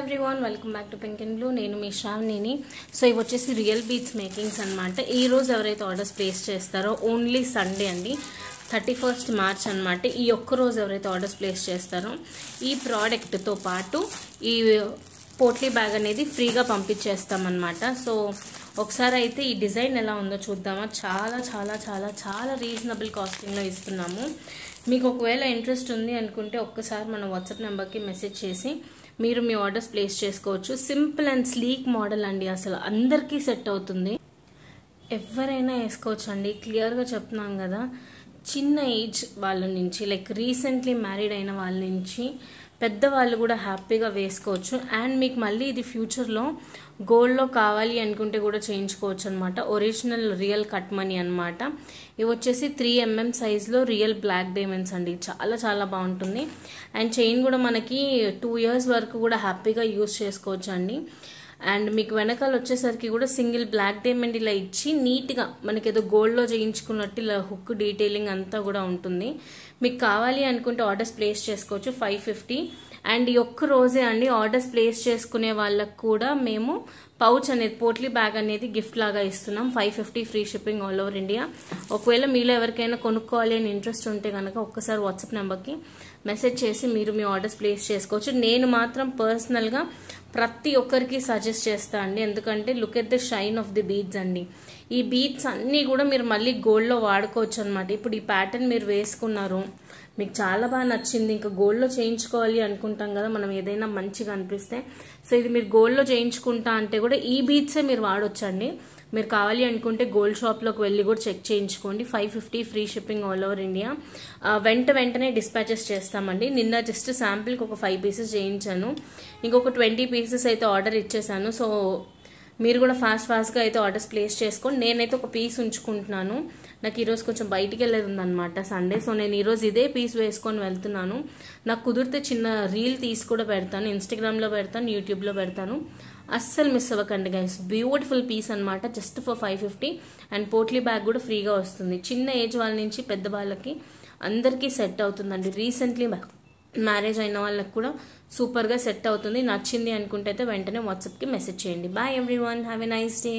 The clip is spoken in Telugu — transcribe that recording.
Everyone welcome back to pink and blue. నేను మీ శ్రావణిని. సో ఇవి వచ్చేసి రియల్ బీట్స్ మేకింగ్స్ అనమాట. ఈ రోజు ఎవరైతే ఆర్డర్స్ ప్లేస్ చేస్తారో ఓన్లీ సండే అండి, 31st మార్చ్ అనమాట. ఈ ఒక్క రోజు ఎవరైతే ఆర్డర్స్ ప్లేస్ చేస్తారో ఈ ప్రోడక్ట్తో పాటు ఈ పోట్లీ బ్యాగ్ అనేది ఫ్రీగా పంపించేస్తామన్నమాట. సో ఒకసారి అయితే ఈ డిజైన్ ఎలా ఉందో చూద్దామా. చాలా చాలా చాలా చాలా రీజనబుల్ కాస్టింగ్లో ఇస్తున్నాము. మీకు ఒకవేళ ఇంట్రెస్ట్ ఉంది అనుకుంటే ఒక్కసారి మన వాట్సాప్ నెంబర్కి మెసేజ్ చేసి మీరు మీ ఆర్డర్స్ ప్లేస్ చేసుకోవచ్చు. సింపుల్ అండ్ స్లీక్ మోడల్ అండి, అసలు అందరికీ సెట్ అవుతుంది, ఎవరైనా వేసుకోవచ్చు అండి. క్లియర్గా చెప్తున్నాం కదా, చిన్న ఏజ్ వాళ్ళ నుంచి లైక్ రీసెంట్లీ మ్యారీడ్ అయిన వాళ్ళ నుంచి పెద్దవాళ్ళు కూడా హ్యాపీగా వేసుకోవచ్చు. అండ్ మీకు మళ్ళీ ఇది ఫ్యూచర్లో గోల్డ్లో కావాలి అనుకుంటే కూడా చేయించుకోవచ్చు అనమాట. ఒరిజినల్ రియల్ కట్ మనీ అనమాట. ఇవి వచ్చేసి 3mm సైజ్లో రియల్ బ్లాక్ డైమండ్స్ అండి. చాలా చాలా బాగుంటుంది. అండ్ చైన్ కూడా మనకి 2 years వరకు కూడా హ్యాపీగా యూజ్ చేసుకోవచ్చు అండి. అండ్ మీకు వెనకాల వచ్చేసరికి కూడా సింగిల్ బ్లాక్ డైమండ్ ఇలా ఇచ్చి నీట్గా మనకి ఏదో గోల్డ్లో చేయించుకున్నట్టు ఇలా హుక్ డీటెయిలింగ్ అంతా కూడా ఉంటుంది. మీకు కావాలి అనుకుంటే ఆర్డర్స్ ప్లేస్ చేసుకోవచ్చు. 550. అండ్ ఈ ఒక్క రోజే అండి ఆర్డర్స్ ప్లేస్ చేసుకునే వాళ్ళకు కూడా మేము పౌచ్ అనేది పోట్లీ బ్యాగ్ అనేది గిఫ్ట్ లాగా ఇస్తున్నాం. 550 free shipping all over India. ఒకవేళ మీలో ఎవరికైనా కొనుక్కోవాలి అని ఇంట్రెస్ట్ ఉంటే కనుక ఒక్కసారి వాట్సాప్ నెంబర్కి మెసేజ్ చేసి మీరు మీ ఆర్డర్స్ ప్లేస్ చేసుకోవచ్చు. నేను మాత్రం పర్సనల్గా ప్రతి ఒక్కరికి సజెస్ట్ చేస్తా అండి, ఎందుకంటే look at the shine of the beads అండి. ఈ బీడ్స్ అన్నీ కూడా మీరు మళ్ళీ గోల్డ్లో వాడుకోవచ్చు అనమాట. ఇప్పుడు ఈ ప్యాటర్న్ మీరు వేసుకున్నారు, మీకు చాలా బాగా నచ్చింది, ఇంకా గోల్డ్లో చేయించుకోవాలి అనుకుంటాం కదా మనం, ఏదైనా మంచిగా అనిపిస్తే. సో ఇది మీరు గోల్డ్లో చేయించుకుంటా అంటే కూడా ఈ బీడ్సే మీరు వాడొచ్చండి. మీరు కావాలి అనుకుంటే గోల్డ్ షాప్లోకి వెళ్ళి కూడా చెక్ చేయించుకోండి. 550 free shipping all over India. వెంటనే డిస్పాచెస్ చేస్తామండి. నిన్న జస్ట్ శాంపిల్కి ఒక 5 pieces చేయించాను, ఇంకొక 20 pieces అయితే ఆర్డర్ ఇచ్చేసాను. సో మీరు కూడా ఫాస్ట్గా అయితే ఆర్డర్స్ ప్లేస్ చేసుకోండి. నేనైతే ఒక పీస్ ఉంచుకుంటున్నాను, నాకు ఈరోజు కొంచెం బయటికి వెళ్ళేది ఉందన్నమాట సండే. సో నేను ఈరోజు ఇదే పీస్ వేసుకొని వెళ్తున్నాను. నాకు కుదిరితే చిన్న రీల్ తీసి కూడా పెడతాను, ఇన్స్టాగ్రామ్లో పెడతాను, యూట్యూబ్లో పెడతాను. అస్సలు మిస్ అవ్వకండి గైస్. బ్యూటిఫుల్ పీస్ అనమాట, just for 550. And potli bag కూడా ఫ్రీగా వస్తుంది. చిన్న ఏజ్ వాళ్ళ నుంచి పెద్ద వాళ్ళకి అందరికీ సెట్ అవుతుందండి. రీసెంట్లీ మ్యారేజ్ అయిన వాళ్ళకి కూడా సూపర్గా సెట్ అవుతుంది. నచ్చింది అనుకుంటే అయితే వెంటనే వాట్సాప్కి మెసేజ్ చేయండి. Bye everyone, have a nice day.